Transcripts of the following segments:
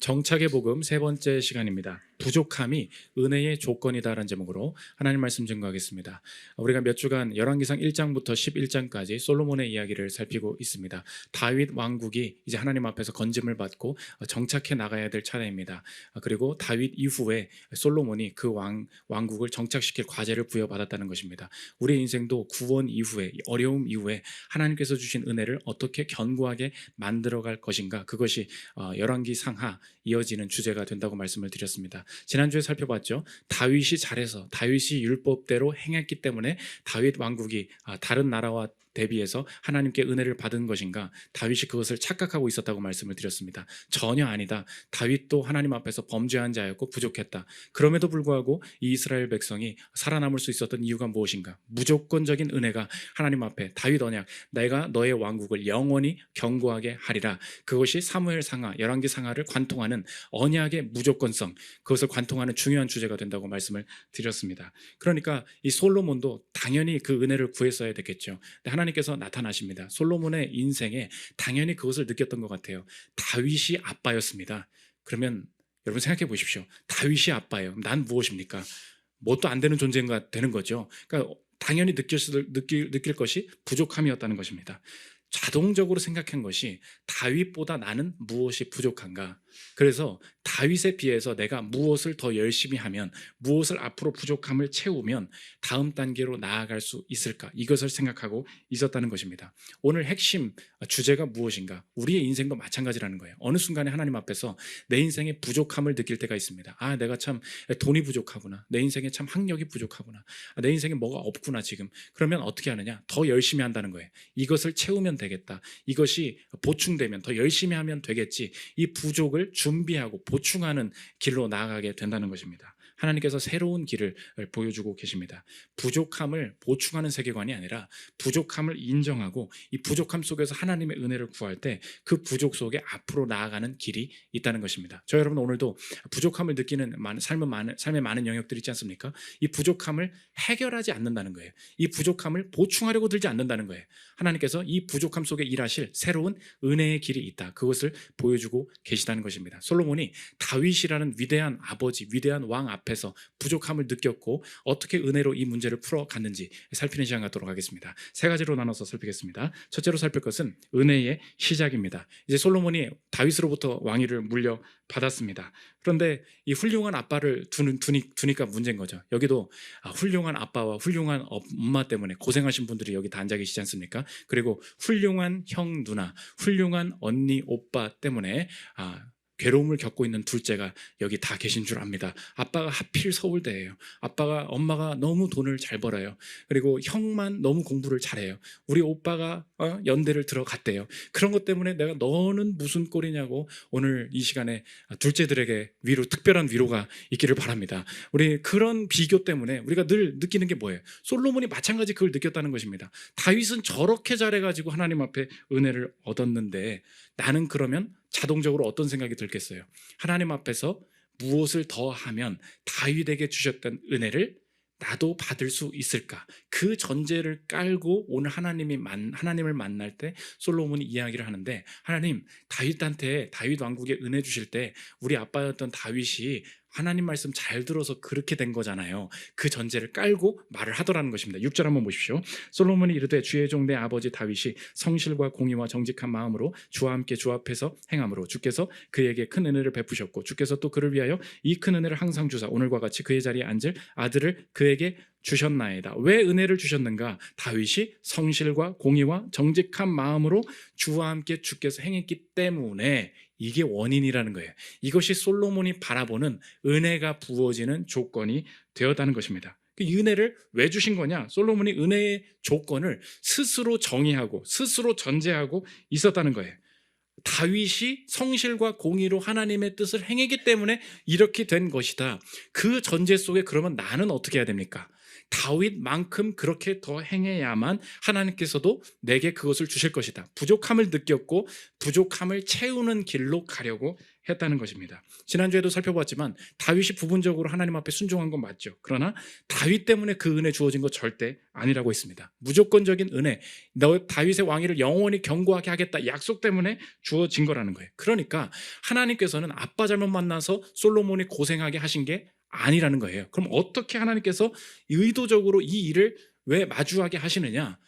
정착의 복음 세 번째 시간입니다. 부족함이 은혜의 조건이다라는 제목으로 하나님 말씀 증거하겠습니다. 우리가 몇 주간 열왕기상 1장부터 11장까지 솔로몬의 이야기를 살피고 있습니다. 다윗 왕국이 이제 하나님 앞에서 건짐을 받고 정착해 나가야 될 차례입니다. 그리고 다윗 이후에 솔로몬이 그 왕국을 정착시킬 과제를 부여받았다는 것입니다. 우리의 인생도 구원 이후에, 어려움 이후에 하나님께서 주신 은혜를 어떻게 견고하게 만들어갈 것인가, 그것이 열왕기 상하 이어지는 주제가 된다고 말씀을 드렸습니다. 지난주에 살펴봤죠. 다윗이 잘해서, 다윗이 율법대로 행했기 때문에 다윗 왕국이 다른 나라와 대비해서 하나님께 은혜를 받은 것인가, 다윗이 그것을 착각하고 있었다고 말씀을 드렸습니다. 전혀 아니다. 다윗도 하나님 앞에서 범죄한 자였고 부족했다. 그럼에도 불구하고 이 이스라엘 백성이 살아남을 수 있었던 이유가 무엇인가? 무조건적인 은혜가 하나님 앞에, 다윗 언약, 내가 너의 왕국을 영원히 견고하게 하리라. 그것이 사무엘 상하, 열왕기 상하를 관통하는 언약의 무조건성, 그것을 관통하는 중요한 주제가 된다고 말씀을 드렸습니다. 그러니까 이 솔로몬도 당연히 그 은혜를 구했어야 됐겠죠. 하나님께서 나타나십니다. 솔로몬의 인생에 당연히 그것을 느꼈던 것 같아요. 다윗이 아빠였습니다. 그러면 여러분 생각해 보십시오. 다윗이 아빠예요. 난 무엇입니까? 뭣도 안 되는 존재가 되는 거죠. 그러니까 당연히 느낄 것이 부족함이었다는 것입니다. 자동적으로 생각한 것이 다윗보다 나는 무엇이 부족한가? 그래서 다윗에 비해서 내가 무엇을 더 열심히 하면, 무엇을 앞으로 부족함을 채우면 다음 단계로 나아갈 수 있을까? 이것을 생각하고 있었다는 것입니다. 오늘 핵심 주제가 무엇인가? 우리의 인생도 마찬가지라는 거예요. 어느 순간에 하나님 앞에서 내 인생의 부족함을 느낄 때가 있습니다. 내가 참 돈이 부족하구나. 내 인생에 참 학력이 부족하구나. 내 인생에 뭐가 없구나 지금. 그러면 어떻게 하느냐? 더 열심히 한다는 거예요. 이것을 채우면 되겠다. 이것이 보충되면 더 열심히 하면 되겠지. 이 부족을 준비하고 보충하는 길로 나아가게 된다는 것입니다. 하나님께서 새로운 길을 보여주고 계십니다. 부족함을 보충하는 세계관이 아니라 부족함을 인정하고 이 부족함 속에서 하나님의 은혜를 구할 때 그 부족 속에 앞으로 나아가는 길이 있다는 것입니다. 저 여러분, 오늘도 부족함을 느끼는 삶의 많은 영역들이 있지 않습니까? 이 부족함을 해결하지 않는다는 거예요. 이 부족함을 보충하려고 들지 않는다는 거예요. 하나님께서 이 부족함 속에 일하실 새로운 은혜의 길이 있다. 그것을 보여주고 계시다는 것입니다. 솔로몬이 다윗이라는 위대한 아버지, 위대한 왕 앞에서 부족함을 느꼈고 어떻게 은혜로 이 문제를 풀어갔는지 살피는 시간 갖도록 하겠습니다. 세 가지로 나눠서 살피겠습니다. 첫째로 살필 것은 은혜의 시작입니다. 이제 솔로몬이 다윗으로부터 왕위를 물려받았습니다. 그런데 이 훌륭한 아빠를 두니까 문제인 거죠. 여기도 훌륭한 아빠와 훌륭한 엄마 때문에 고생하신 분들이 여기 다 앉아 계시지 않습니까? 그리고 훌륭한 형 누나, 훌륭한 언니 오빠 때문에 괴로움을 겪고 있는 둘째가 여기 다 계신 줄 압니다. 아빠가 하필 서울대예요. 엄마가 너무 돈을 잘 벌어요. 그리고 형만 너무 공부를 잘해요. 우리 오빠가 연대를 들어갔대요. 그런 것 때문에 내가 너는 무슨 꼴이냐고 오늘 이 시간에 둘째들에게 특별한 위로가 있기를 바랍니다. 우리 그런 비교 때문에 우리가 늘 느끼는 게 뭐예요? 솔로몬이 마찬가지 그걸 느꼈다는 것입니다. 다윗은 저렇게 잘해가지고 하나님 앞에 은혜를 얻었는데 나는 그러면 자동적으로 어떤 생각이 들겠어요? 하나님 앞에서 무엇을 더 하면 다윗에게 주셨던 은혜를 나도 받을 수 있을까? 그 전제를 깔고 오늘 하나님을 만날 때 솔로몬이 이야기를 하는데, 하나님, 다윗 왕국에 은혜 주실 때 우리 아빠였던 다윗이 하나님 말씀 잘 들어서 그렇게 된 거잖아요. 그 전제를 깔고 말을 하더라는 것입니다. 6절 한번 보십시오. 솔로몬이 이르되 주의 종 내 아버지 다윗이 성실과 공의와 정직한 마음으로 주와 함께 주 앞에서 행함으로 주께서 그에게 큰 은혜를 베푸셨고 주께서 또 그를 위하여 이 큰 은혜를 항상 주사 오늘과 같이 그의 자리에 앉을 아들을 그에게 주셨나이다. 왜 은혜를 주셨는가? 다윗이 성실과 공의와 정직한 마음으로 주와 함께 주께서 행했기 때문에 이게 원인이라는 거예요. 이것이 솔로몬이 바라보는 은혜가 부어지는 조건이 되었다는 것입니다. 이 은혜를 왜 주신 거냐? 솔로몬이 은혜의 조건을 스스로 정의하고 스스로 전제하고 있었다는 거예요. 다윗이 성실과 공의로 하나님의 뜻을 행했기 때문에 이렇게 된 것이다. 그 전제 속에 그러면 나는 어떻게 해야 됩니까? 다윗만큼 그렇게 더 행해야만 하나님께서도 내게 그것을 주실 것이다. 부족함을 느꼈고 부족함을 채우는 길로 가려고 했다는 것입니다. 지난주에도 살펴봤지만 다윗이 부분적으로 하나님 앞에 순종한 건 맞죠. 그러나 다윗 때문에 그 은혜 주어진 것 절대 아니라고 했습니다. 무조건적인 은혜, 너 다윗의 왕위를 영원히 견고하게 하겠다 약속 때문에 주어진 거라는 거예요. 그러니까 하나님께서는 아빠 잘못 만나서 솔로몬이 고생하게 하신 게 아니라는 거예요. 그럼 어떻게 하나님께서 의도적으로 이 일을 왜 마주하게 하시느냐?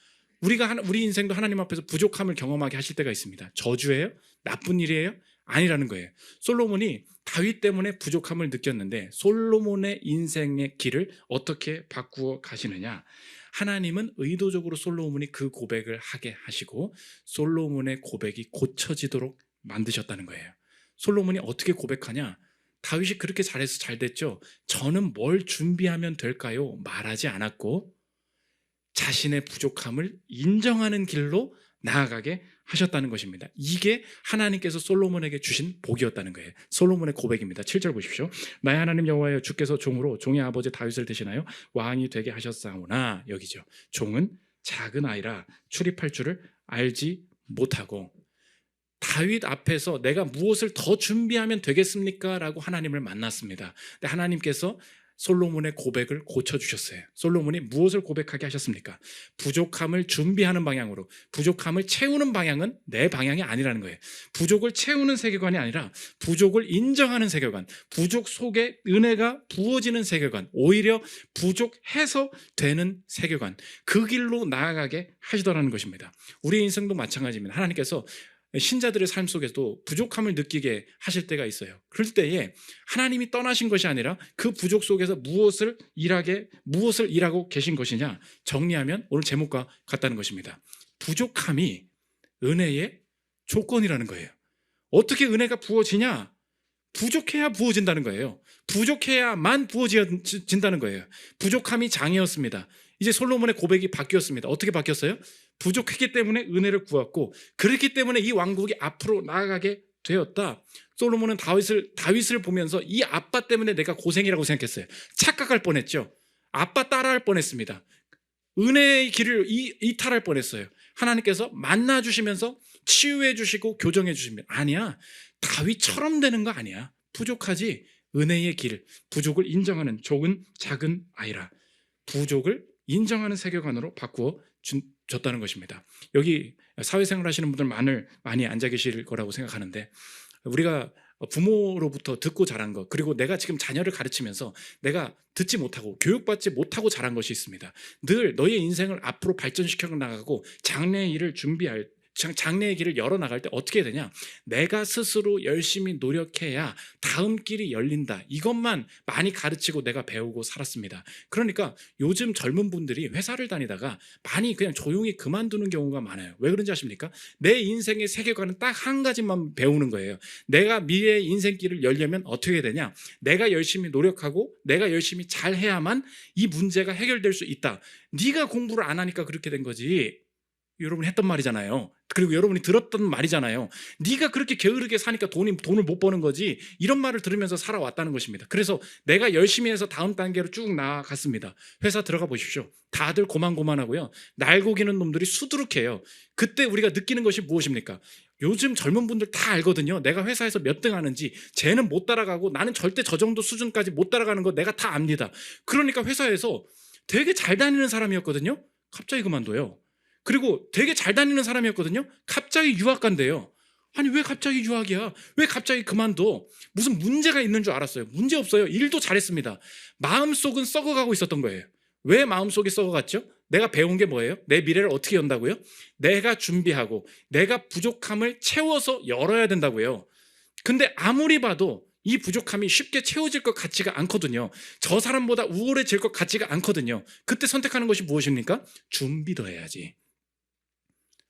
우리 인생도 하나님 앞에서 부족함을 경험하게 하실 때가 있습니다. 저주예요? 나쁜 일이에요? 아니라는 거예요. 솔로몬이 다윗 때문에 부족함을 느꼈는데 솔로몬의 인생의 길을 어떻게 바꾸어 가시느냐? 하나님은 의도적으로 솔로몬이 그 고백을 하게 하시고 솔로몬의 고백이 고쳐지도록 만드셨다는 거예요. 솔로몬이 어떻게 고백하냐? 다윗이 그렇게 잘해서 잘 됐죠. 저는 뭘 준비하면 될까요? 말하지 않았고 자신의 부족함을 인정하는 길로 나아가게 하셨다는 것입니다. 이게 하나님께서 솔로몬에게 주신 복이었다는 거예요. 솔로몬의 고백입니다. 7절 보십시오. 나의 하나님 여호와여, 주께서 종으로 종의 아버지 다윗을 대신하여 왕이 되게 하셨사오나, 여기죠. 종은 작은 아이라 출입할 줄을 알지 못하고, 다윗 앞에서 내가 무엇을 더 준비하면 되겠습니까? 라고 하나님을 만났습니다. 근데 하나님께서 솔로몬의 고백을 고쳐주셨어요. 솔로몬이 무엇을 고백하게 하셨습니까? 부족함을 준비하는 방향으로, 부족함을 채우는 방향은 내 방향이 아니라는 거예요. 부족을 채우는 세계관이 아니라 부족을 인정하는 세계관, 부족 속에 은혜가 부어지는 세계관, 오히려 부족해서 되는 세계관, 그 길로 나아가게 하시더라는 것입니다. 우리 인생도 마찬가지입니다. 하나님께서 신자들의 삶 속에서도 부족함을 느끼게 하실 때가 있어요. 그럴 때에 하나님이 떠나신 것이 아니라 그 부족 속에서 무엇을 일하고 계신 것이냐, 정리하면 오늘 제목과 같다는 것입니다. 부족함이 은혜의 조건이라는 거예요. 어떻게 은혜가 부어지냐? 부족해야 부어진다는 거예요. 부족해야만 부어진다는 거예요. 부족함이 장애였습니다. 이제 솔로몬의 고백이 바뀌었습니다. 어떻게 바뀌었어요? 부족했기 때문에 은혜를 구했고, 그렇기 때문에 이 왕국이 앞으로 나아가게 되었다. 솔로몬은 다윗을 보면서 이 아빠 때문에 내가 고생이라고 생각했어요. 착각할 뻔했죠. 아빠 따라할 뻔했습니다. 은혜의 길을 이탈할 뻔했어요. 하나님께서 만나주시면서 치유해 주시고 교정해 주십니다. 아니야, 다윗처럼 되는 거 아니야. 부족하지. 은혜의 길, 부족을 인정하는, 족은 작은 아이라, 부족을 인정하는 세계관으로 바꾸어 줬다는 것입니다. 여기 사회생활 하시는 분들 많이 앉아 계실 거라고 생각하는데, 우리가 부모로부터 듣고 자란 것, 그리고 내가 지금 자녀를 가르치면서 내가 듣지 못하고 교육받지 못하고 자란 것이 있습니다. 늘 너의 인생을 앞으로 발전시켜 나가고 장래의 길을 열어나갈 때 어떻게 해야 되냐? 내가 스스로 열심히 노력해야 다음 길이 열린다. 이것만 많이 가르치고 내가 배우고 살았습니다. 그러니까 요즘 젊은 분들이 회사를 다니다가 많이 그냥 조용히 그만두는 경우가 많아요. 왜 그런지 아십니까? 내 인생의 세계관은 딱 한 가지만 배우는 거예요. 내가 미래의 인생길을 열려면 어떻게 해야 되냐? 내가 열심히 노력하고 내가 열심히 잘해야만 이 문제가 해결될 수 있다. 네가 공부를 안 하니까 그렇게 된 거지. 여러분이 했던 말이잖아요. 그리고 여러분이 들었던 말이잖아요. 네가 그렇게 게으르게 사니까 돈을 못 버는 거지. 이런 말을 들으면서 살아왔다는 것입니다. 그래서 내가 열심히 해서 다음 단계로 쭉 나아갔습니다. 회사 들어가 보십시오. 다들 고만고만하고요. 날고기는 놈들이 수두룩해요. 그때 우리가 느끼는 것이 무엇입니까? 요즘 젊은 분들 다 알거든요. 내가 회사에서 몇 등 하는지. 쟤는 못 따라가고 나는 절대 저 정도 수준까지 못 따라가는 거 내가 다 압니다. 그러니까 회사에서 되게 잘 다니는 사람이었거든요. 갑자기 그만둬요. 그리고 되게 잘 다니는 사람이었거든요. 갑자기 유학 간대요. 아니, 왜 갑자기 유학이야? 왜 갑자기 그만둬? 무슨 문제가 있는 줄 알았어요. 문제 없어요. 일도 잘했습니다. 마음속은 썩어가고 있었던 거예요. 왜 마음속이 썩어갔죠? 내가 배운 게 뭐예요? 내 미래를 어떻게 연다고요? 내가 준비하고 내가 부족함을 채워서 열어야 된다고요. 근데 아무리 봐도 이 부족함이 쉽게 채워질 것 같지가 않거든요. 저 사람보다 우월해질 것 같지가 않거든요. 그때 선택하는 것이 무엇입니까? 준비 더 해야지.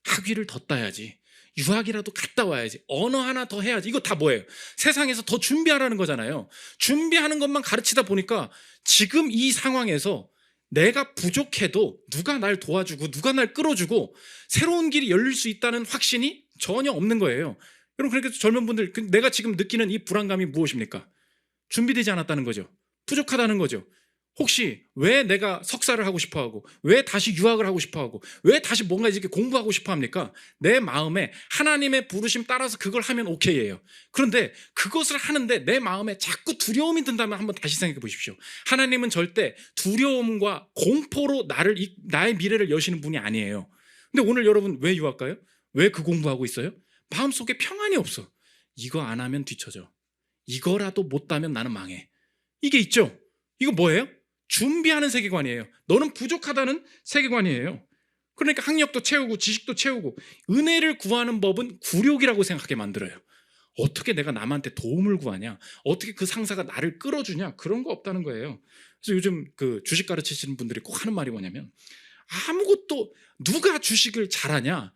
학위를 더 따야지. 유학이라도 갔다 와야지. 언어 하나 더 해야지. 이거 다 뭐예요? 세상에서 더 준비하라는 거잖아요. 준비하는 것만 가르치다 보니까 지금 이 상황에서 내가 부족해도 누가 날 도와주고 누가 날 끌어주고 새로운 길이 열릴 수 있다는 확신이 전혀 없는 거예요. 여러분, 그러니까 젊은 분들, 내가 지금 느끼는 이 불안감이 무엇입니까? 준비되지 않았다는 거죠. 부족하다는 거죠. 혹시 왜 내가 석사를 하고 싶어 하고, 왜 다시 유학을 하고 싶어 하고, 왜 다시 뭔가 이렇게 공부하고 싶어 합니까? 내 마음에 하나님의 부르심 따라서 그걸 하면 오케이예요. 그런데 그것을 하는데 내 마음에 자꾸 두려움이 든다면 한번 다시 생각해 보십시오. 하나님은 절대 두려움과 공포로 나의 미래를 여시는 분이 아니에요. 근데 오늘 여러분 왜 유학 가요? 왜 그 공부하고 있어요? 마음속에 평안이 없어. 이거 안 하면 뒤처져. 이거라도 못 따면 나는 망해. 이게 있죠? 이거 뭐예요? 준비하는 세계관이에요. 너는 부족하다는 세계관이에요. 그러니까 학력도 채우고 지식도 채우고 은혜를 구하는 법은 굴욕이라고 생각하게 만들어요. 어떻게 내가 남한테 도움을 구하냐? 어떻게 그 상사가 나를 끌어주냐? 그런 거 없다는 거예요. 그래서 요즘 그 주식 가르치시는 분들이 꼭 하는 말이 뭐냐면, 아무것도 누가 주식을 잘하냐?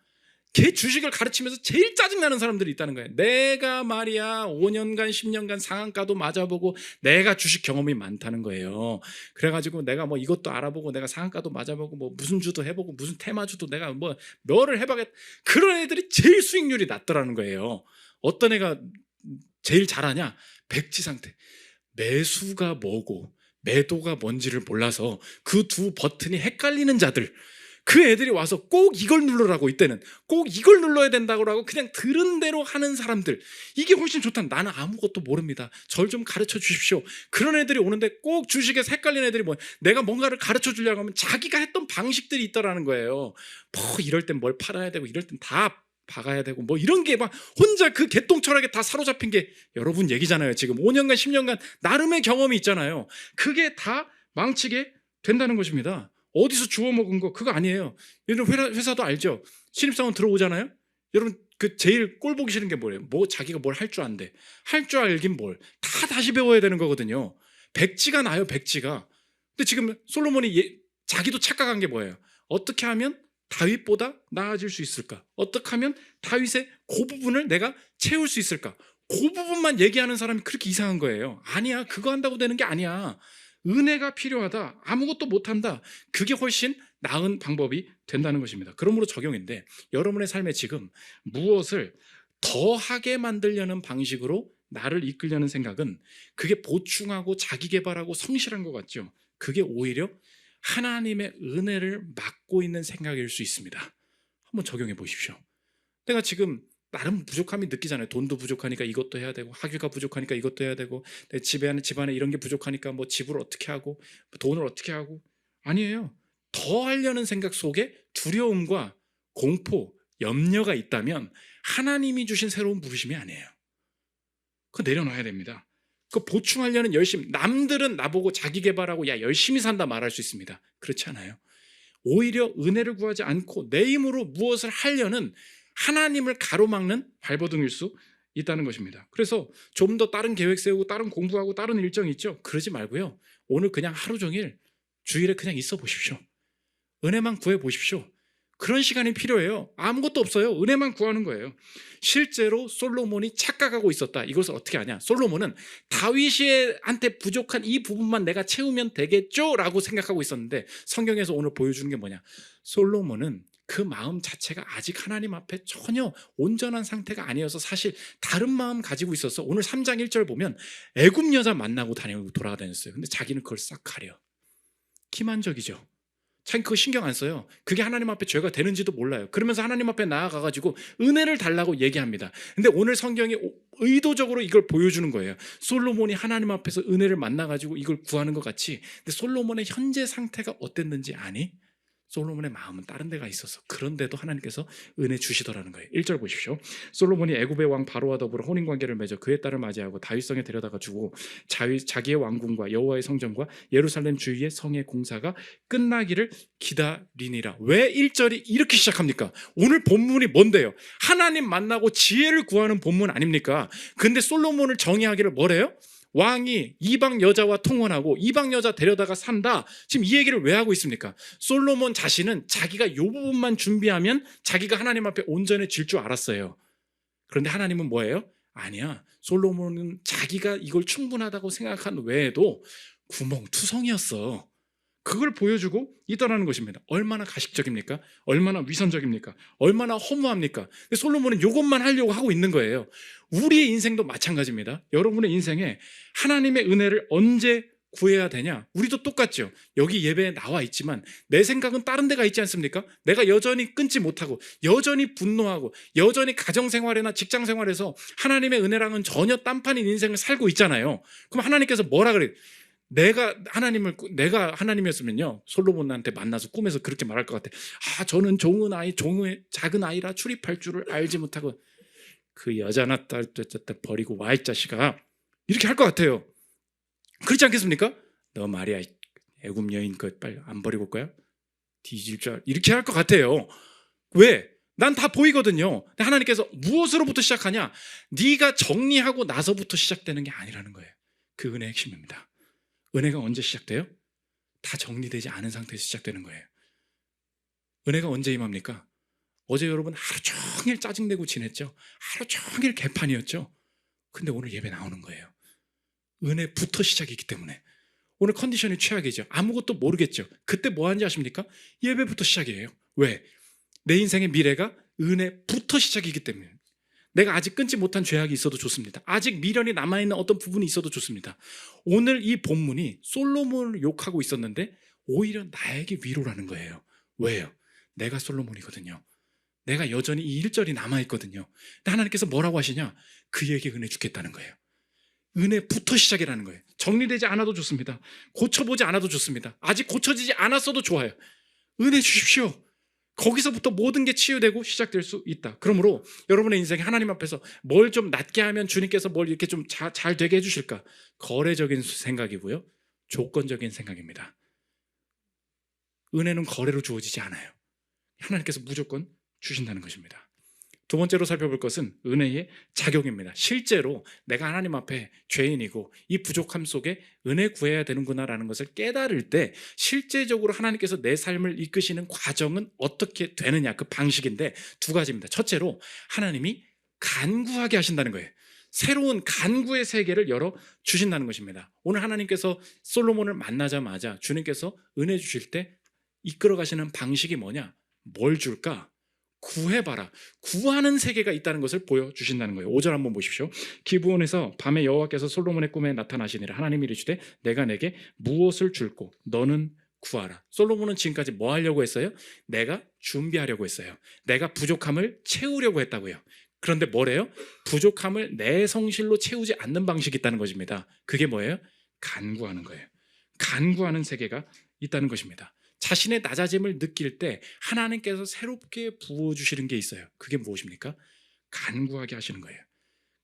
걔 주식을 가르치면서 제일 짜증나는 사람들이 있다는 거예요. 내가 말이야 5년간 10년간 상한가도 맞아보고 내가 주식 경험이 많다는 거예요. 그래가지고 내가 뭐 이것도 알아보고 내가 상한가도 맞아보고 뭐 무슨 주도 해보고 무슨 테마주도 내가 뭐 뭐를 해봐겠. 그런 애들이 제일 수익률이 낮더라는 거예요. 어떤 애가 제일 잘하냐? 백지 상태. 매수가 뭐고 매도가 뭔지를 몰라서 그 두 버튼이 헷갈리는 자들, 그 애들이 와서 꼭 이걸 누르라고, 이때는 꼭 이걸 눌러야 된다고 하고 그냥 들은 대로 하는 사람들, 이게 훨씬 좋다. 나는 아무것도 모릅니다. 절 좀 가르쳐 주십시오. 그런 애들이 오는데 꼭 주식에서 헷갈리는 애들이 내가 뭔가를 가르쳐 주려고 하면 자기가 했던 방식들이 있더라는 거예요. 뭐 이럴 땐 뭘 팔아야 되고 이럴 땐 다 박아야 되고 뭐 이런 게 막 혼자 그 개똥 철학에 다 사로잡힌 게 여러분 얘기잖아요. 지금 5년간 10년간 나름의 경험이 있잖아요. 그게 다 망치게 된다는 것입니다. 어디서 주워 먹은 거 그거 아니에요. 여러분 회사도 알죠? 신입사원 들어오잖아요. 여러분 그 제일 꼴 보기 싫은 게 뭐예요? 뭐 자기가 뭘 할 줄 안돼. 할 줄 알긴 뭘. 다 다시 배워야 되는 거거든요. 백지가 나요, 백지가. 근데 지금 솔로몬이 자기도 착각한 게 뭐예요? 어떻게 하면 다윗보다 나아질 수 있을까? 어떻게 하면 다윗의 그 부분을 내가 채울 수 있을까? 그 부분만 얘기하는 사람이 그렇게 이상한 거예요. 아니야, 그거 한다고 되는 게 아니야. 은혜가 필요하다. 아무것도 못한다. 그게 훨씬 나은 방법이 된다는 것입니다. 그러므로 적용인데, 여러분의 삶에 지금 무엇을 더하게 만들려는 방식으로 나를 이끌려는 생각은, 그게 보충하고 자기 개발하고 성실한 것 같죠? 그게 오히려 하나님의 은혜를 막고 있는 생각일 수 있습니다. 한번 적용해 보십시오. 내가 지금 나름 부족함이 느끼잖아요. 돈도 부족하니까 이것도 해야 되고, 학위가 부족하니까 이것도 해야 되고, 내 집안에 이런 게 부족하니까 뭐 집을 어떻게 하고 돈을 어떻게 하고. 아니에요. 더 하려는 생각 속에 두려움과 공포, 염려가 있다면 하나님이 주신 새로운 부르심이 아니에요. 그거 내려놔야 됩니다. 그 보충하려는 열심, 남들은 나보고 자기 개발하고 야 열심히 산다 말할 수 있습니다. 그렇지 않아요. 오히려 은혜를 구하지 않고 내 힘으로 무엇을 하려는 하나님을 가로막는 발버둥일 수 있다는 것입니다. 그래서 좀 더 다른 계획 세우고 다른 공부하고 다른 일정이 있죠. 그러지 말고요. 오늘 그냥 하루 종일 주일에 그냥 있어 보십시오. 은혜만 구해 보십시오. 그런 시간이 필요해요. 아무것도 없어요. 은혜만 구하는 거예요. 실제로 솔로몬이 착각하고 있었다. 이것을 어떻게 아냐? 솔로몬은 다윗한테 부족한 이 부분만 내가 채우면 되겠죠? 라고 생각하고 있었는데, 성경에서 오늘 보여주는 게 뭐냐? 솔로몬은 그 마음 자체가 아직 하나님 앞에 전혀 온전한 상태가 아니어서 사실 다른 마음 가지고 있어서, 오늘 3장 1절 보면 애굽 여자 만나고 다니고 돌아다녔어요. 근데 자기는 그걸 싹 가려. 기만적이죠. 참 그거 신경 안 써요. 그게 하나님 앞에 죄가 되는지도 몰라요. 그러면서 하나님 앞에 나아가가지고 은혜를 달라고 얘기합니다. 근데 오늘 성경이 의도적으로 이걸 보여주는 거예요. 솔로몬이 하나님 앞에서 은혜를 만나가지고 이걸 구하는 것 같이. 근데 솔로몬의 현재 상태가 어땠는지 아니? 솔로몬의 마음은 다른 데가 있어서 그런데도 하나님께서 은혜 주시더라는 거예요. 1절 보십시오. 솔로몬이 애굽의 왕 바로와 더불어 혼인관계를 맺어 그의 딸을 맞이하고 다윗성에 데려다가 주고 자기의 왕궁과 여호와의 성전과 예루살렘 주위의 성의 공사가 끝나기를 기다리니라. 왜 1절이 이렇게 시작합니까? 오늘 본문이 뭔데요? 하나님 만나고 지혜를 구하는 본문 아닙니까? 근데 솔로몬을 정의하기를 뭐래요? 왕이 이방 여자와 통혼하고 이방 여자 데려다가 산다. 지금 이 얘기를 왜 하고 있습니까? 솔로몬 자신은 자기가 이 부분만 준비하면 자기가 하나님 앞에 온전해질 줄 알았어요. 그런데 하나님은 뭐예요? 아니야. 솔로몬은 자기가 이걸 충분하다고 생각한 외에도 구멍투성이었어. 그걸 보여주고 있다는 것입니다. 얼마나 가식적입니까? 얼마나 위선적입니까? 얼마나 허무합니까? 솔로몬은 이것만 하려고 하고 있는 거예요. 우리의 인생도 마찬가지입니다. 여러분의 인생에 하나님의 은혜를 언제 구해야 되냐? 우리도 똑같죠. 여기 예배에 나와 있지만 내 생각은 다른 데가 있지 않습니까? 내가 여전히 끊지 못하고 여전히 분노하고 여전히 가정생활이나 직장생활에서 하나님의 은혜랑은 전혀 딴판인 인생을 살고 있잖아요. 그럼 하나님께서 뭐라 그래요? 내가 하나님이었으면요, 솔로몬한테 만나서 꿈에서 그렇게 말할 것 같아. 저는 종의 작은 아이라 출입할 줄을 알지 못하고 그 여자나 딸 버리고 와 이 자식아, 이렇게 할 것 같아요. 그렇지 않겠습니까? 너 말이야 애굽 여인 그 빨리 안 버리고 올 거야? 뒤질 줄 이렇게 할 것 같아요. 왜? 난 다 보이거든요. 근데 하나님께서 무엇으로부터 시작하냐? 네가 정리하고 나서부터 시작되는 게 아니라는 거예요. 그 은혜의 핵심입니다. 은혜가 언제 시작돼요? 다 정리되지 않은 상태에서 시작되는 거예요. 은혜가 언제 임합니까? 어제 여러분 하루 종일 짜증내고 지냈죠? 하루 종일 개판이었죠? 근데 오늘 예배 나오는 거예요. 은혜부터 시작이기 때문에. 오늘 컨디션이 최악이죠. 아무것도 모르겠죠. 그때 뭐 하는지 아십니까? 예배부터 시작이에요. 왜? 내 인생의 미래가 은혜부터 시작이기 때문에. 내가 아직 끊지 못한 죄악이 있어도 좋습니다. 아직 미련이 남아있는 어떤 부분이 있어도 좋습니다. 오늘 이 본문이 솔로몬을 욕하고 있었는데 오히려 나에게 위로라는 거예요. 왜요? 내가 솔로몬이거든요. 내가 여전히 이 1절이 남아있거든요. 근데 하나님께서 뭐라고 하시냐? 그에게 은혜 주겠다는 거예요. 은혜부터 시작이라는 거예요. 정리되지 않아도 좋습니다. 고쳐보지 않아도 좋습니다. 아직 고쳐지지 않았어도 좋아요. 은혜 주십시오. 거기서부터 모든 게 치유되고 시작될 수 있다. 그러므로 여러분의 인생에 하나님 앞에서 뭘 좀 낫게 하면 주님께서 뭘 이렇게 좀 잘 되게 해주실까? 거래적인 생각이고요, 조건적인 생각입니다. 은혜는 거래로 주어지지 않아요. 하나님께서 무조건 주신다는 것입니다. 두 번째로 살펴볼 것은 은혜의 작용입니다. 실제로 내가 하나님 앞에 죄인이고 이 부족함 속에 은혜 구해야 되는구나라는 것을 깨달을 때 실제적으로 하나님께서 내 삶을 이끄시는 과정은 어떻게 되느냐, 그 방식인데 두 가지입니다. 첫째로 하나님이 간구하게 하신다는 거예요. 새로운 간구의 세계를 열어 주신다는 것입니다. 오늘 하나님께서 솔로몬을 만나자마자 주님께서 은혜 주실 때 이끌어 가시는 방식이 뭐냐? 뭘 줄까? 구해봐라. 구하는 세계가 있다는 것을 보여주신다는 거예요. 5절 한번 보십시오. 기브온에서 밤에 여호와께서 솔로몬의 꿈에 나타나시니라. 하나님이 이르시되 내가 내게 무엇을 줄고 너는 구하라. 솔로몬은 지금까지 뭐 하려고 했어요? 내가 준비하려고 했어요. 내가 부족함을 채우려고 했다고요. 그런데 뭐래요? 부족함을 내 성실로 채우지 않는 방식이 있다는 것입니다. 그게 뭐예요? 간구하는 거예요. 간구하는 세계가 있다는 것입니다. 자신의 낮아짐을 느낄 때 하나님께서 새롭게 부어주시는 게 있어요. 그게 무엇입니까? 간구하게 하시는 거예요.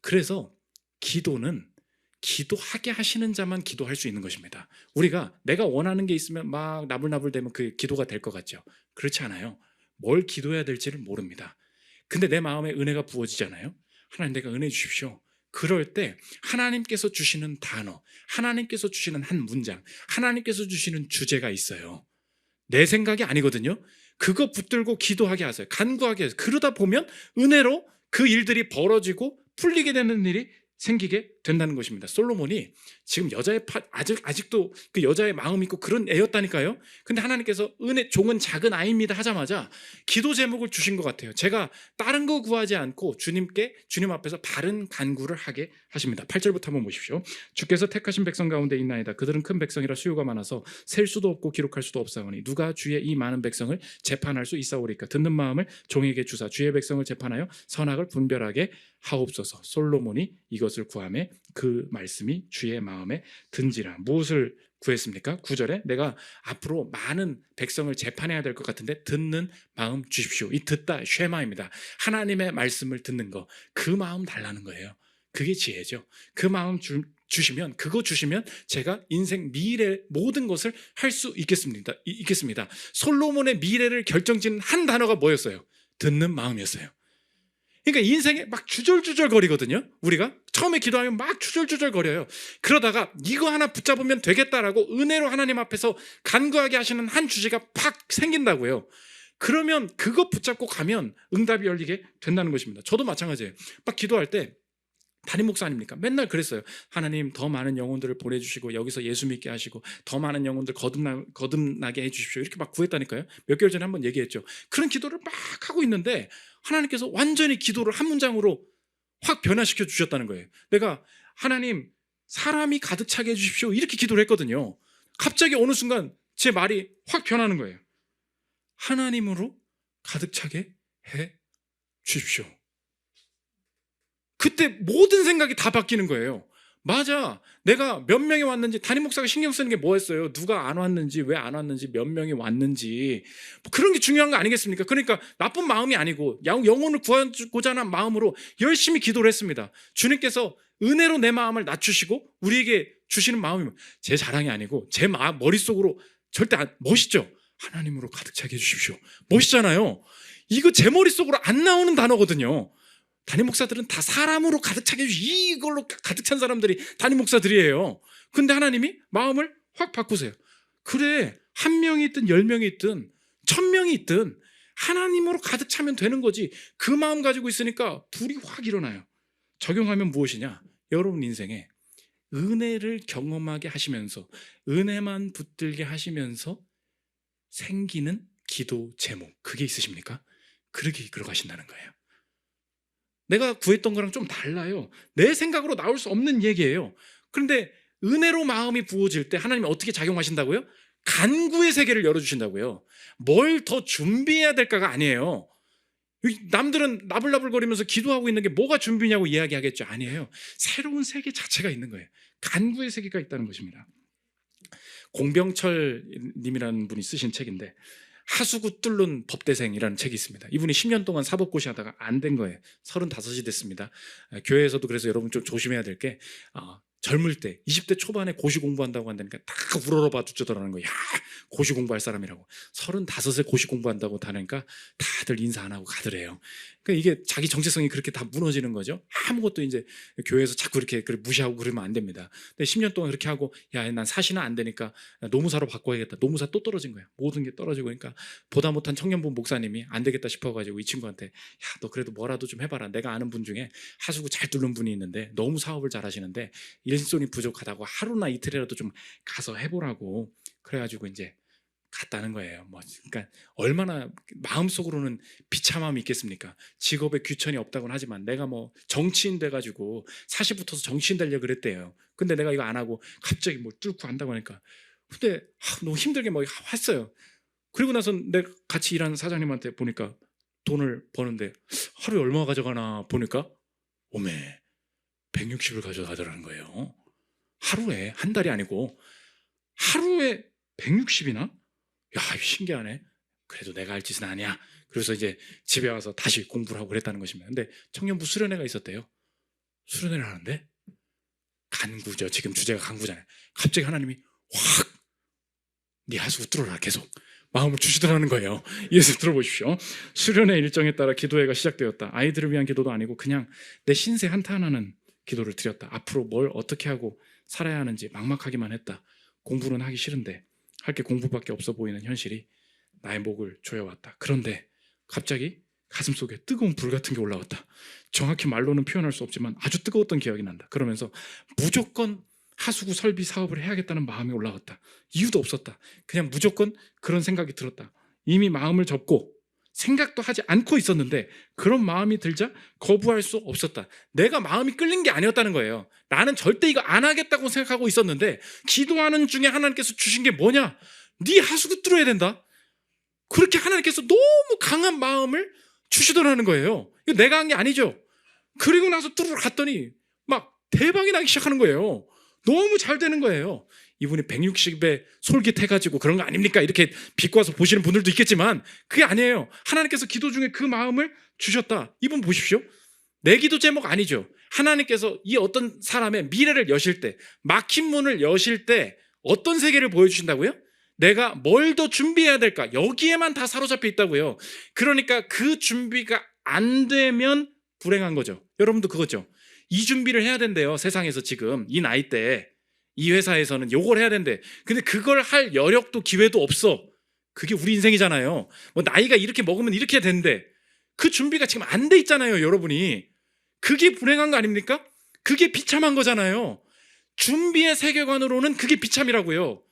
그래서 기도는 기도하게 하시는 자만 기도할 수 있는 것입니다. 우리가 내가 원하는 게 있으면 막 나불나불대면 그 기도가 될 것 같죠? 그렇지 않아요. 뭘 기도해야 될지를 모릅니다. 근데 내 마음에 은혜가 부어지잖아요. 하나님, 내가 은혜 주십시오. 그럴 때 하나님께서 주시는 단어, 하나님께서 주시는 한 문장, 하나님께서 주시는 주제가 있어요. 내 생각이 아니거든요. 그거 붙들고 기도하게 하세요. 간구하게 하세요. 그러다 보면 은혜로 그 일들이 벌어지고 풀리게 되는 일이 생기게 된다는 것입니다. 솔로몬이 지금 여자의 아직도 그 여자의 마음이 있고 그런 애였다니까요. 근데 하나님께서 은혜, 종은 작은 아이입니다 하자마자 기도 제목을 주신 것 같아요. 제가 다른 거 구하지 않고 주님 앞에서 바른 간구를 하게 하십니다. 8절부터 한번 보십시오. 주께서 택하신 백성 가운데 있나이다. 그들은 큰 백성이라 수요가 많아서 셀 수도 없고 기록할 수도 없사오니 누가 주의 이 많은 백성을 재판할 수 있사오리까. 듣는 마음을 종에게 주사 주의 백성을 재판하여 선악을 분별하게 하옵소서. 솔로몬이 이것을 구하매 그 말씀이 주의 마음에 든지라. 무엇을 구했습니까? 9절에 내가 앞으로 많은 백성을 재판해야 될 것 같은데 듣는 마음 주십시오. 이 듣다 쉐마입니다. 하나님의 말씀을 듣는 거, 그 마음 달라는 거예요. 그게 지혜죠. 그 마음 주시면, 그거 주시면 제가 인생 미래 모든 것을 할 수 있겠습니다. 솔로몬의 미래를 결정짓는 한 단어가 뭐였어요? 듣는 마음이었어요. 그러니까 인생에 막 주절주절 거리거든요. 우리가 처음에 기도하면 막 주절주절 거려요. 그러다가 이거 하나 붙잡으면 되겠다라고 은혜로 하나님 앞에서 간구하게 하시는 한 주제가 팍 생긴다고요. 그러면 그거 붙잡고 가면 응답이 열리게 된다는 것입니다. 저도 마찬가지예요. 막 기도할 때 담임 목사 아닙니까? 맨날 그랬어요. 하나님, 더 많은 영혼들을 보내주시고 여기서 예수 믿게 하시고 더 많은 영혼들 거듭나게 해주십시오. 이렇게 막 구했다니까요. 몇 개월 전에 한번 얘기했죠. 그런 기도를 막 하고 있는데 하나님께서 완전히 기도를 한 문장으로 확 변화시켜 주셨다는 거예요. 내가 하나님 사람이 가득 차게 해주십시오. 이렇게 기도를 했거든요. 갑자기 어느 순간 제 말이 확 변하는 거예요. 하나님으로 가득 차게 해 주십시오. 그때 모든 생각이 다 바뀌는 거예요. 맞아. 내가 몇 명이 왔는지, 담임 목사가 신경 쓰는 게 뭐였어요? 누가 안 왔는지, 왜 안 왔는지, 몇 명이 왔는지, 뭐 그런 게 중요한 거 아니겠습니까? 그러니까 나쁜 마음이 아니고 영혼을 구하고자 하는 마음으로 열심히 기도를 했습니다. 주님께서 은혜로 내 마음을 낮추시고 우리에게 주시는 마음이 제 자랑이 아니고 제 머릿속으로 절대 멋있죠? 하나님으로 가득 차게 해주십시오. 멋있잖아요. 이거 제 머릿속으로 안 나오는 단어거든요. 담임 목사들은 다 사람으로 가득 차게 해주시고 이걸로 가득 찬 사람들이 담임 목사들이에요. 근데 하나님이 마음을 확 바꾸세요. 그래, 1명이 있든 10명이 있든 1000명이 있든 하나님으로 가득 차면 되는 거지. 그 마음 가지고 있으니까 불이 확 일어나요. 적용하면 무엇이냐? 여러분 인생에 은혜를 경험하게 하시면서 은혜만 붙들게 하시면서 생기는 기도 제목, 그게 있으십니까? 그렇게 이끌어 가신다는 거예요. 내가 구했던 거랑 좀 달라요. 내 생각으로 나올 수 없는 얘기예요. 그런데 은혜로 마음이 부어질 때 하나님이 어떻게 작용하신다고요? 간구의 세계를 열어주신다고요. 뭘 더 준비해야 될까가 아니에요. 남들은 나불나불거리면서 기도하고 있는 게 뭐가 준비냐고 이야기하겠죠. 아니에요. 새로운 세계 자체가 있는 거예요. 간구의 세계가 있다는 것입니다. 공병철 님이라는 분이 쓰신 책인데 하수구 뚫는 법대생이라는 책이 있습니다. 이분이 10년 동안 사법고시 하다가 안 된 거예요. 35이 됐습니다. 교회에서도 그래서 여러분 좀 조심해야 될 게 젊을 때 20대 초반에 고시 공부한다고 한다니까 다 우러러봐 주더라는 거예요. 야, 고시 공부할 사람이라고. 35에 고시 공부한다고 다니까 다들 인사 안 하고 가더래요. 그러니까 이게 자기 정체성이 그렇게 다 무너지는 거죠. 아무것도 이제 교회에서 자꾸 이렇게 무시하고 그러면 안 됩니다. 근데 10년 동안 그렇게 하고 야, 난 사시는 안 되니까 노무사로 바꿔야겠다. 노무사 또 떨어진 거야. 모든 게 떨어지고 그러니까 보다 못한 청년부 목사님이 안 되겠다 싶어가지고 이 친구한테 야, 너 그래도 뭐라도 좀 해봐라. 내가 아는 분 중에 하수구 잘 뚫는 분이 있는데 너무 사업을 잘 하시는데 일손이 부족하다고 하루나 이틀이라도 좀 가서 해보라고 그래가지고 이제 갔다는 거예요. 그러니까 얼마나 마음속으로는 비참함이 있겠습니까? 직업에 귀천이 없다고는 하지만 내가 정치인 돼가지고 사시 붙어서 정치인 되려고 그랬대요. 근데 내가 이거 안 하고 갑자기 뚫고 한다고 하니까 근데 너무 힘들게 했어요. 그리고 나서 내가 같이 일하는 사장님한테 보니까 돈을 버는데 하루에 얼마 가져가나 보니까 오메 160을 가져가더라는 거예요. 하루에, 한 달이 아니고 하루에 160이나? 야, 신기하네. 그래도 내가 할 짓은 아니야. 그래서 이제 집에 와서 다시 공부를 하고 그랬다는 것입니다. 근데 청년부 수련회가 있었대요. 수련회를 하는데 간구죠. 지금 주제가 간구잖아요. 갑자기 하나님이 확 네 하수구 뚫어라 계속 마음을 주시더라는 거예요. 예수 들어보십시오. 수련회 일정에 따라 기도회가 시작되었다. 아이들을 위한 기도도 아니고 그냥 내 신세 한탄하는 기도를 드렸다. 앞으로 뭘 어떻게 하고 살아야 하는지 막막하기만 했다. 공부는 하기 싫은데 할 게 공부밖에 없어 보이는 현실이 나의 목을 조여왔다. 그런데 갑자기 가슴속에 뜨거운 불 같은 게 올라왔다. 정확히 말로는 표현할 수 없지만 아주 뜨거웠던 기억이 난다. 그러면서 무조건 하수구 설비 사업을 해야겠다는 마음이 올라왔다. 이유도 없었다. 그냥 무조건 그런 생각이 들었다. 이미 마음을 접고 생각도 하지 않고 있었는데 그런 마음이 들자 거부할 수 없었다. 내가 마음이 끌린 게 아니었다는 거예요. 나는 절대 이거 안 하겠다고 생각하고 있었는데 기도하는 중에 하나님께서 주신 게 뭐냐? 네 하수구 뚫어야 된다. 그렇게 하나님께서 너무 강한 마음을 주시더라는 거예요. 이거 내가 한 게 아니죠. 그리고 나서 뚫으러 갔더니 막 대박이 나기 시작하는 거예요. 너무 잘 되는 거예요. 이분이 160에 솔깃해가지고 그런 거 아닙니까? 이렇게 비꼬아서 보시는 분들도 있겠지만 그게 아니에요. 하나님께서 기도 중에 그 마음을 주셨다. 이분 보십시오. 내 기도 제목 아니죠. 하나님께서 이 어떤 사람의 미래를 여실 때, 막힌 문을 여실 때 어떤 세계를 보여주신다고요? 내가 뭘 더 준비해야 될까? 여기에만 다 사로잡혀 있다고요. 그러니까 그 준비가 안 되면 불행한 거죠. 여러분도 그거죠. 이 준비를 해야 된대요. 세상에서 지금 이 나이 때 이 회사에서는 요걸 해야 된대. 근데 그걸 할 여력도 기회도 없어. 그게 우리 인생이잖아요. 나이가 이렇게 먹으면 이렇게 된대. 그 준비가 지금 안 돼 있잖아요. 여러분이. 그게 불행한 거 아닙니까? 그게 비참한 거잖아요. 준비의 세계관으로는 그게 비참이라고요.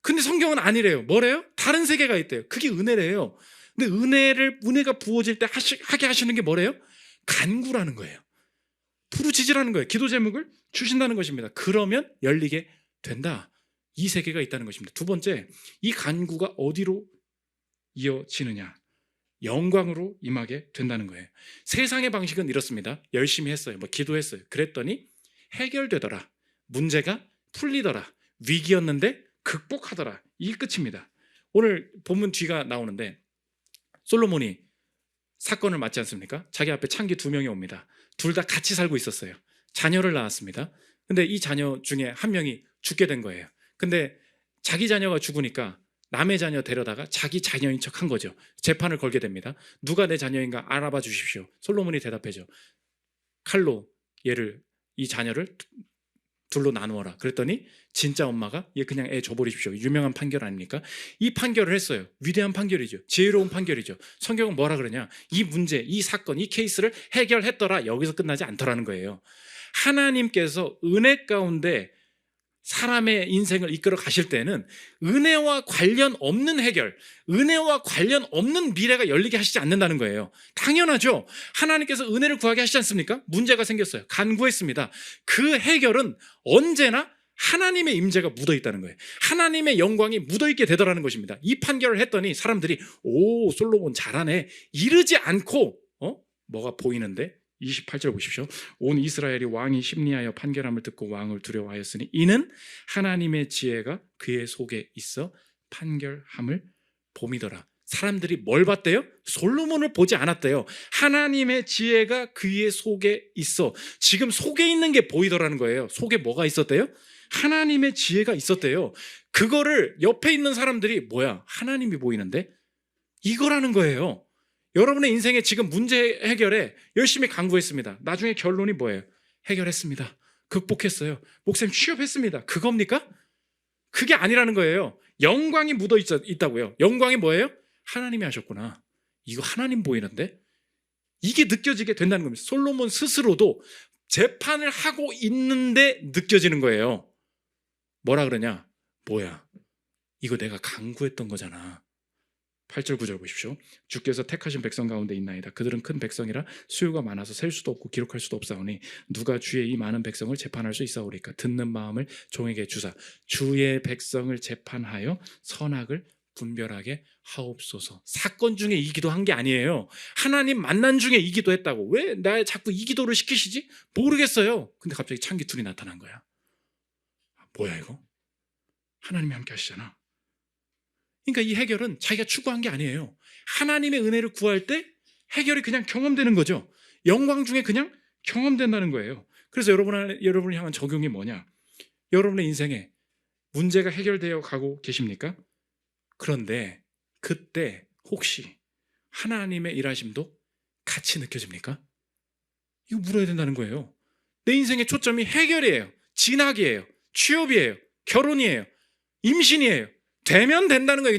근데 성경은 아니래요. 뭐래요? 다른 세계가 있대요. 그게 은혜래요. 근데 은혜가 부어질 때 하게 하시는 게 뭐래요? 간구라는 거예요. 부르짖으라는 거예요. 기도 제목을 주신다는 것입니다. 그러면 열리게 된다. 이 세계가 있다는 것입니다. 두 번째, 이 간구가 어디로 이어지느냐? 영광으로 임하게 된다는 거예요. 세상의 방식은 이렇습니다. 열심히 했어요. 기도했어요. 그랬더니 해결되더라. 문제가 풀리더라. 위기였는데 극복하더라. 이게 끝입니다. 오늘 본문 뒤가 나오는데 솔로몬이 사건을 맞지 않습니까? 자기 앞에 창기 2명이 옵니다. 둘 다 같이 살고 있었어요. 자녀를 낳았습니다. 근데 이 자녀 중에 한 명이 죽게 된 거예요. 근데 자기 자녀가 죽으니까 남의 자녀 데려다가 자기 자녀인 척 한 거죠. 재판을 걸게 됩니다. 누가 내 자녀인가 알아봐 주십시오. 솔로몬이 대답해줘. 칼로 이 자녀를 둘로 나누어라. 그랬더니 진짜 엄마가 얘 그냥 애 줘버리십시오. 유명한 판결 아닙니까? 이 판결을 했어요. 위대한 판결이죠. 지혜로운 판결이죠. 성경은 뭐라 그러냐? 이 문제, 이 사건, 이 케이스를 해결했더라. 여기서 끝나지 않더라는 거예요. 하나님께서 은혜 가운데 사람의 인생을 이끌어 가실 때는 은혜와 관련 없는 해결, 은혜와 관련 없는 미래가 열리게 하시지 않는다는 거예요. 당연하죠. 하나님께서 은혜를 구하게 하시지 않습니까? 문제가 생겼어요. 간구했습니다. 그 해결은 언제나 하나님의 임재가 묻어있다는 거예요. 하나님의 영광이 묻어있게 되더라는 것입니다. 이 판결을 했더니 사람들이 오, 솔로몬 잘하네 이르지 않고 뭐가 보이는데 28절 보십시오. 온 이스라엘이 왕이 심리하여 판결함을 듣고 왕을 두려워하였으니 이는 하나님의 지혜가 그의 속에 있어 판결함을 봄이더라. 사람들이 뭘 봤대요? 솔로몬을 보지 않았대요. 하나님의 지혜가 그의 속에 있어. 지금 속에 있는 게 보이더라는 거예요. 속에 뭐가 있었대요? 하나님의 지혜가 있었대요. 그거를 옆에 있는 사람들이 뭐야? 하나님이 보이는데? 이거라는 거예요. 여러분의 인생에 지금 문제 해결에 열심히 간구했습니다. 나중에 결론이 뭐예요? 해결했습니다. 극복했어요. 목사님 취업했습니다. 그겁니까? 그게 아니라는 거예요. 영광이 묻어 있다고요. 영광이 뭐예요? 하나님이 하셨구나. 이거 하나님 보이는데? 이게 느껴지게 된다는 겁니다. 솔로몬 스스로도 재판을 하고 있는데 느껴지는 거예요. 뭐라 그러냐? 뭐야? 이거 내가 간구했던 거잖아. 8절 9절 보십시오. 주께서 택하신 백성 가운데 있나이다. 그들은 큰 백성이라 수요가 많아서 셀 수도 없고 기록할 수도 없사오니 누가 주의 이 많은 백성을 재판할 수 있사오리까. 듣는 마음을 종에게 주사 주의 백성을 재판하여 선악을 분별하게 하옵소서. 사건 중에 이 기도한 게 아니에요. 하나님 만난 중에 이 기도했다고. 왜 나 자꾸 이 기도를 시키시지? 모르겠어요. 근데 갑자기 창기 둘이 나타난 거야. 뭐야 이거? 하나님이 함께 하시잖아. 그러니까 이 해결은 자기가 추구한 게 아니에요. 하나님의 은혜를 구할 때 해결이 그냥 경험되는 거죠. 영광 중에 그냥 경험된다는 거예요. 그래서 여러분을 향한 적용이 뭐냐? 여러분의 인생에 문제가 해결되어 가고 계십니까? 그런데 그때 혹시 하나님의 일하심도 같이 느껴집니까? 이거 물어야 된다는 거예요. 내 인생의 초점이 해결이에요. 진학이에요. 취업이에요. 결혼이에요. 임신이에요. 되면 된다는 거예요.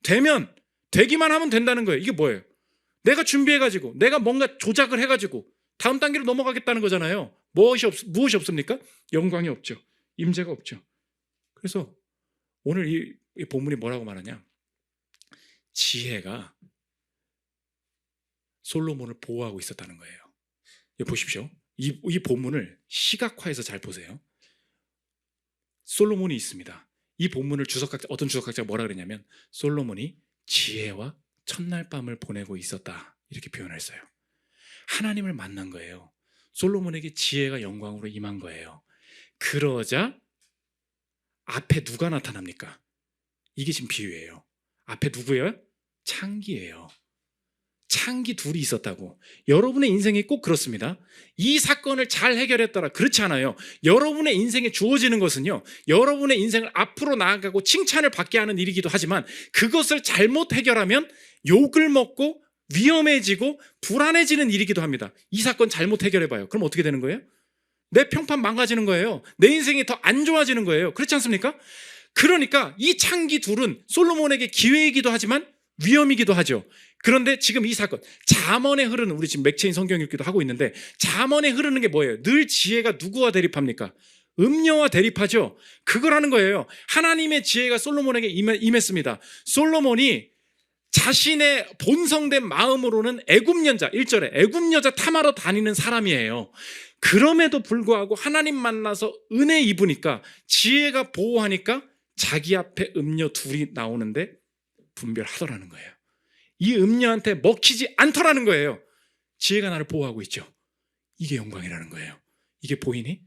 그냥 되기만 하면 된다는 거예요. 이게 뭐예요? 내가 준비해가지고 내가 뭔가 조작을 해가지고 다음 단계로 넘어가겠다는 거잖아요. 무엇이 없습니까? 영광이 없죠. 임재가 없죠. 그래서 오늘 이 본문이 뭐라고 말하냐? 지혜가 솔로몬을 보호하고 있었다는 거예요. 보십시오. 이 본문을 시각화해서 잘 보세요. 솔로몬이 있습니다. 이 본문을 어떤 주석학자가 뭐라 그랬냐면 솔로몬이 지혜와 첫날 밤을 보내고 있었다 이렇게 표현했어요. 하나님을 만난 거예요. 솔로몬에게 지혜가 영광으로 임한 거예요. 그러자 앞에 누가 나타납니까? 이게 지금 비유예요. 앞에 누구예요? 창기예요. 창기 둘이 있었다고. 여러분의 인생이 꼭 그렇습니다. 이 사건을 잘 해결했더라. 그렇지 않아요. 여러분의 인생에 주어지는 것은요, 여러분의 인생을 앞으로 나아가고 칭찬을 받게 하는 일이기도 하지만 그것을 잘못 해결하면 욕을 먹고 위험해지고 불안해지는 일이기도 합니다. 이 사건 잘못 해결해봐요. 그럼 어떻게 되는 거예요? 내 평판 망가지는 거예요. 내 인생이 더 안 좋아지는 거예요. 그렇지 않습니까? 그러니까 이 창기 둘은 솔로몬에게 기회이기도 하지만 위험이기도 하죠. 그런데 지금 이 사건, 잠언에 흐르는, 우리 지금 맥체인 성경 읽기도 하고 있는데 잠언에 흐르는 게 뭐예요? 늘 지혜가 누구와 대립합니까? 음녀와 대립하죠. 그거라는 거예요. 하나님의 지혜가 솔로몬에게 임했습니다. 솔로몬이 자신의 본성된 마음으로는 애굽 여자, 1절에 애굽 여자 탐하러 다니는 사람이에요. 그럼에도 불구하고 하나님 만나서 은혜 입으니까, 지혜가 보호하니까 자기 앞에 음녀 둘이 나오는데 분별하더라는 거예요. 이 음녀한테 먹히지 않더라는 거예요. 지혜가 나를 보호하고 있죠. 이게 영광이라는 거예요. 이게 보이니?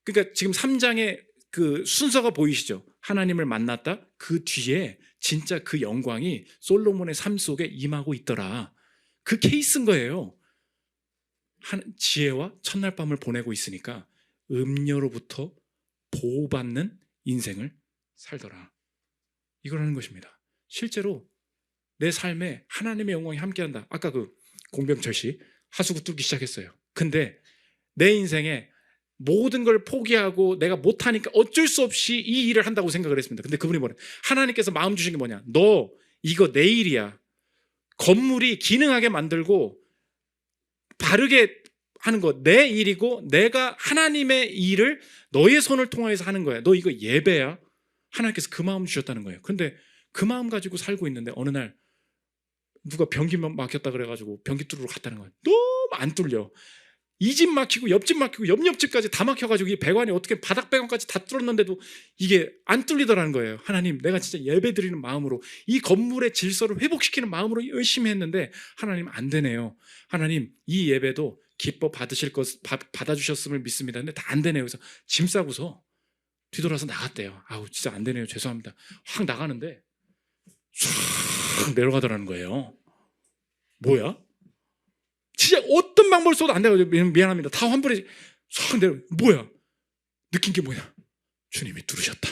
그러니까 지금 3장의 그 순서가 보이시죠? 하나님을 만났다. 그 뒤에 진짜 그 영광이 솔로몬의 삶 속에 임하고 있더라. 그 케이스인 거예요. 지혜와 첫날 밤을 보내고 있으니까 음녀로부터 보호받는 인생을 살더라. 이걸 하는 것입니다. 실제로 내 삶에 하나님의 영광이 함께한다. 아까 그 공병철 씨 하수구 뚫기 시작했어요. 근데 내 인생에 모든 걸 포기하고 내가 못하니까 어쩔 수 없이 이 일을 한다고 생각을 했습니다. 근데 그분이 뭐래? 하나님께서 마음 주신 게 뭐냐? 너 이거 내 일이야. 건물이 기능하게 만들고 바르게 하는 거 내 일이고, 내가 하나님의 일을 너의 손을 통해서 하는 거야. 너 이거 예배야. 하나님께서 그 마음 주셨다는 거예요. 근데 그 마음 가지고 살고 있는데 어느 날 누가 변기 막혔다 그래가지고 변기 뚫으러 갔다는 거예요. 너무 안 뚫려. 이 집 막히고 옆집 막히고 옆집까지 다 막혀가지고 이 배관이 어떻게 바닥 배관까지 다 뚫었는데도 이게 안 뚫리더라는 거예요. 하나님, 내가 진짜 예배 드리는 마음으로 이 건물의 질서를 회복시키는 마음으로 열심히 했는데 하나님 안 되네요. 하나님, 이 예배도 기뻐 받아주셨음을 믿습니다. 근데 다 안 되네요. 그래서 짐 싸고서 뒤돌아서 나갔대요. 아우, 진짜 안 되네요. 죄송합니다. 확 나가는데 쫙 내려가더라는 거예요. 뭐야? 진짜 어떤 방법을 써도 안 돼가지고 미안합니다. 다 환불해. 싹 내려. 뭐야? 느낀 게 뭐야? 주님이 뚫으셨다.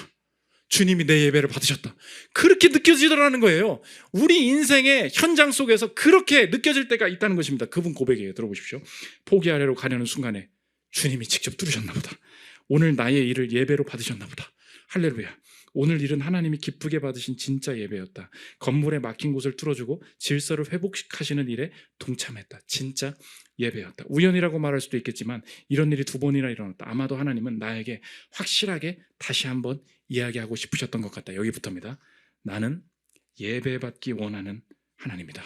주님이 내 예배를 받으셨다. 그렇게 느껴지더라는 거예요. 우리 인생의 현장 속에서 그렇게 느껴질 때가 있다는 것입니다. 그분 고백이에요. 들어보십시오. 포기하려고 가려는 순간에 주님이 직접 뚫으셨나 보다. 오늘 나의 일을 예배로 받으셨나 보다. 할렐루야. 오늘 일은 하나님이 기쁘게 받으신 진짜 예배였다. 건물에 막힌 곳을 뚫어주고 질서를 회복하시는 일에 동참했다. 진짜 예배였다. 우연이라고 말할 수도 있겠지만 이런 일이 2번이나 일어났다. 아마도 하나님은 나에게 확실하게 다시 한번 이야기하고 싶으셨던 것 같다. 여기부터입니다. 나는 예배받기 원하는 하나님이다.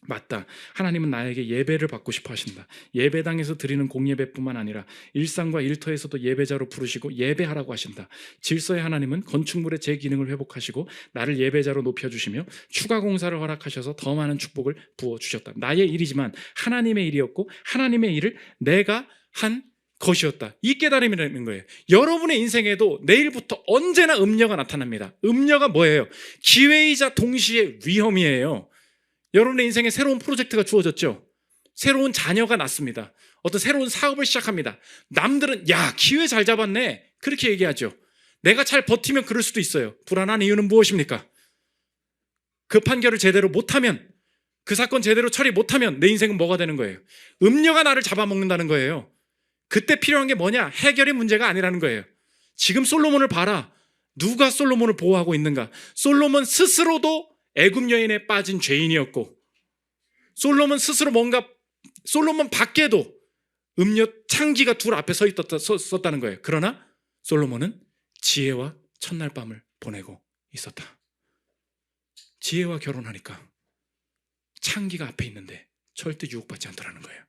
맞다. 하나님은 나에게 예배를 받고 싶어 하신다. 예배당에서 드리는 공예배뿐만 아니라 일상과 일터에서도 예배자로 부르시고 예배하라고 하신다. 질서의 하나님은 건축물의 제 기능을 회복하시고 나를 예배자로 높여주시며 추가 공사를 허락하셔서 더 많은 축복을 부어주셨다. 나의 일이지만 하나님의 일이었고 하나님의 일을 내가 한 것이었다. 이 깨달음이라는 거예요. 여러분의 인생에도 내일부터 언제나 음녀가 나타납니다. 음녀가 뭐예요? 기회이자 동시에 위험이에요. 여러분의 인생에 새로운 프로젝트가 주어졌죠. 새로운 자녀가 낳습니다. 어떤 새로운 사업을 시작합니다. 남들은 야, 기회 잘 잡았네, 그렇게 얘기하죠. 내가 잘 버티면 그럴 수도 있어요. 불안한 이유는 무엇입니까? 그 판결을 제대로 못하면, 그 사건 제대로 처리 못하면 내 인생은 뭐가 되는 거예요? 음녀가 나를 잡아먹는다는 거예요. 그때 필요한 게 뭐냐? 해결의 문제가 아니라는 거예요. 지금 솔로몬을 봐라. 누가 솔로몬을 보호하고 있는가? 솔로몬 스스로도 애굽 여인에 빠진 죄인이었고, 솔로몬 스스로 솔로몬 밖에도 음녀 창기가 둘 앞에 섰다는 거예요. 그러나 솔로몬은 지혜와 첫날 밤을 보내고 있었다. 지혜와 결혼하니까 창기가 앞에 있는데 절대 유혹받지 않더라는 거예요.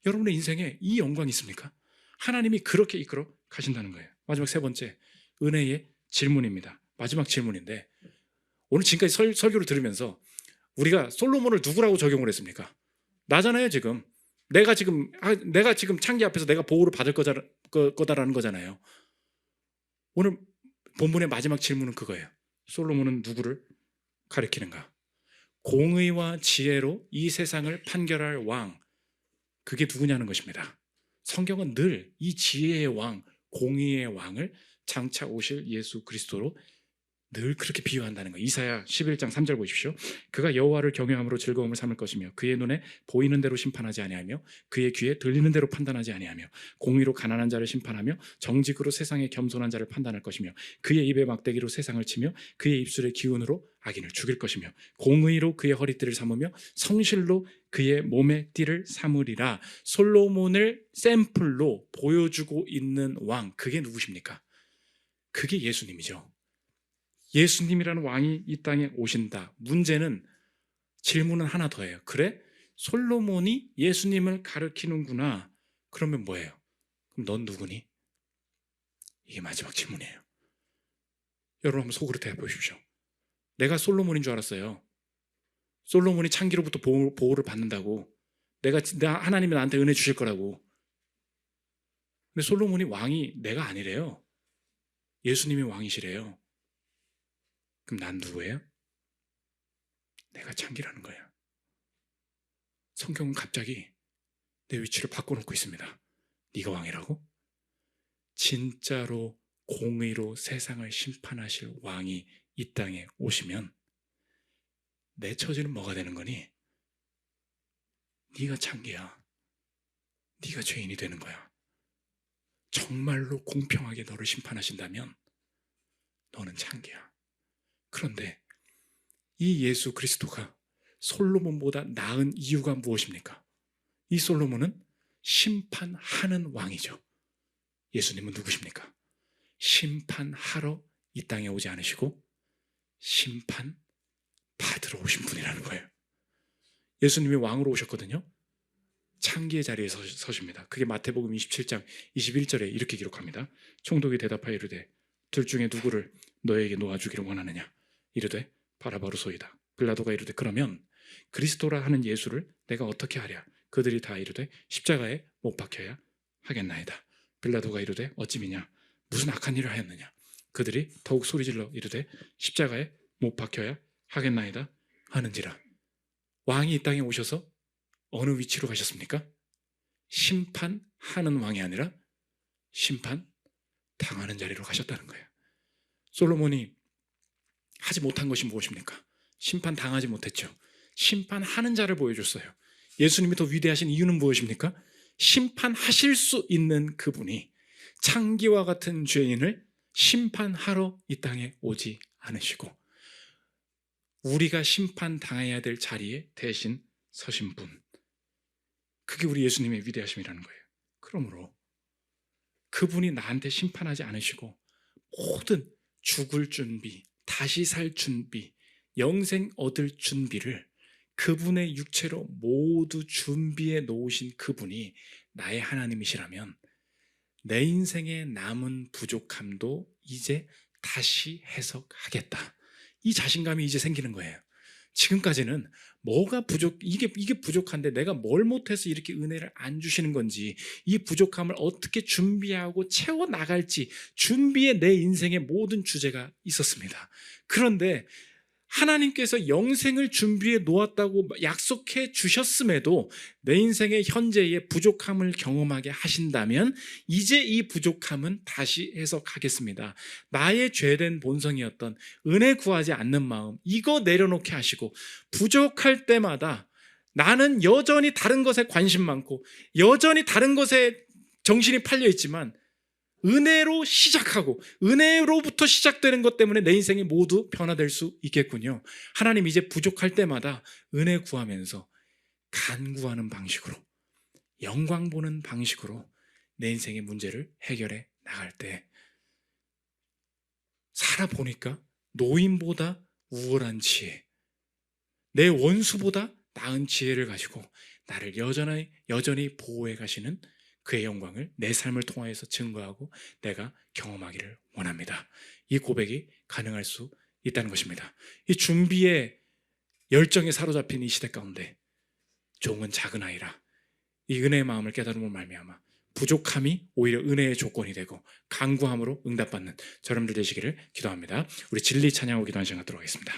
여러분의 인생에 이 영광이 있습니까? 하나님이 그렇게 이끌어 가신다는 거예요. 마지막 3번째, 은혜의 질문입니다. 마지막 질문인데, 오늘 지금까지 설교를 들으면서 우리가 솔로몬을 누구라고 적용을 했습니까? 나잖아요. 지금 내가 지금 창기 앞에서 내가 보호를 받을 거다라는 거잖아요. 오늘 본문의 마지막 질문은 그거예요. 솔로몬은 누구를 가리키는가? 공의와 지혜로 이 세상을 판결할 왕, 그게 누구냐는 것입니다. 성경은 늘 이 지혜의 왕, 공의의 왕을 장차 오실 예수 그리스도로 늘 그렇게 비유한다는 거예요. 이사야 11장 3절 보십시오. 그가 여호와를 경외함으로 즐거움을 삼을 것이며 그의 눈에 보이는 대로 심판하지 아니하며 그의 귀에 들리는 대로 판단하지 아니하며 공의로 가난한 자를 심판하며 정직으로 세상에 겸손한 자를 판단할 것이며 그의 입에 막대기로 세상을 치며 그의 입술의 기운으로 악인을 죽일 것이며 공의로 그의 허리띠를 삼으며 성실로 그의 몸의 띠를 삼으리라. 솔로몬을 샘플로 보여주고 있는 왕, 그게 누구십니까? 그게 예수님이죠. 예수님이라는 왕이 이 땅에 오신다. 문제는, 질문은 하나 더예요. 그래? 솔로몬이 예수님을 가르치는구나. 그러면 뭐예요? 그럼 넌 누구니? 이게 마지막 질문이에요. 여러분 한번 속으로 대해 보십시오. 내가 솔로몬인 줄 알았어요. 솔로몬이 창기로부터 보호를 받는다고. 하나님이 나한테 은혜 주실 거라고. 근데 솔로몬이 왕이 내가 아니래요. 예수님이 왕이시래요. 그럼 난 누구예요? 내가 창기라는 거예요. 성경은 갑자기 내 위치를 바꿔놓고 있습니다. 네가 왕이라고? 진짜로 공의로 세상을 심판하실 왕이 이 땅에 오시면 내 처지는 뭐가 되는 거니? 네가 창기야. 네가 죄인이 되는 거야. 정말로 공평하게 너를 심판하신다면 너는 창기야. 그런데 이 예수 그리스도가 솔로몬보다 나은 이유가 무엇입니까? 이 솔로몬은 심판하는 왕이죠. 예수님은 누구십니까? 심판하러 이 땅에 오지 않으시고 심판 받으러 오신 분이라는 거예요. 예수님이 왕으로 오셨거든요. 창기의 자리에 서십니다. 그게 마태복음 27장 21절에 이렇게 기록합니다. 총독이 대답하여 이르되 둘 중에 누구를 너에게 놓아주기를 원하느냐? 이르되 바라바로소이다. 빌라도가 이르되 그러면 그리스도라 하는 예수를 내가 어떻게 하랴? 그들이 다 이르되 십자가에 못 박혀야 하겠나이다. 빌라도가 이르되 어찌 미냐? 무슨 악한 일을 하였느냐? 그들이 더욱 소리질러 이르되 십자가에 못 박혀야 하겠나이다 하는지라. 왕이 이 땅에 오셔서 어느 위치로 가셨습니까? 심판하는 왕이 아니라 심판당하는 자리로 가셨다는 거예요. 솔로몬이 하지 못한 것이 무엇입니까? 심판당하지 못했죠. 심판하는 자를 보여줬어요. 예수님이 더 위대하신 이유는 무엇입니까? 심판하실 수 있는 그분이 창기와 같은 죄인을 심판하러 이 땅에 오지 않으시고 우리가 심판당해야 될 자리에 대신 서신 분, 그게 우리 예수님의 위대하심이라는 거예요. 그러므로 그분이 나한테 심판하지 않으시고 모든 죽을 준비, 다시 살 준비, 영생 얻을 준비를 그분의 육체로 모두 준비해 놓으신 그분이 나의 하나님이시라면 내 인생의 남은 부족함도 이제 다시 해석하겠다. 이 자신감이 이제 생기는 거예요. 지금까지는 뭐가 이게 부족한데 내가 뭘 못해서 이렇게 은혜를 안 주시는 건지, 이 부족함을 어떻게 준비하고 채워나갈지 준비에 내 인생의 모든 주제가 있었습니다. 그런데 하나님께서 영생을 준비해 놓았다고 약속해 주셨음에도 내 인생의 현재의 부족함을 경험하게 하신다면 이제 이 부족함은 다시 해석하겠습니다. 나의 죄된 본성이었던 은혜 구하지 않는 마음, 이거 내려놓게 하시고 부족할 때마다 나는 여전히 다른 것에 관심 많고 여전히 다른 것에 정신이 팔려 있지만 은혜로 시작하고 은혜로부터 시작되는 것 때문에 내 인생이 모두 변화될 수 있겠군요. 하나님 이제 부족할 때마다 은혜 구하면서 간구하는 방식으로, 영광 보는 방식으로 내 인생의 문제를 해결해 나갈 때 살아보니까 노인보다 우월한 지혜, 내 원수보다 나은 지혜를 가지고 나를 여전히 보호해 가시는 그의 영광을 내 삶을 통하여서 증거하고 내가 경험하기를 원합니다. 이 고백이 가능할 수 있다는 것입니다. 이 준비의 열정에 사로잡힌 이 시대 가운데 종은 작은 아이라 이 은혜의 마음을 깨달음으로 말미암아 부족함이 오히려 은혜의 조건이 되고 간구함으로 응답받는 저러분들 되시기를 기도합니다. 우리 진리 찬양하고 기도하는 시간 갖도록 하겠습니다.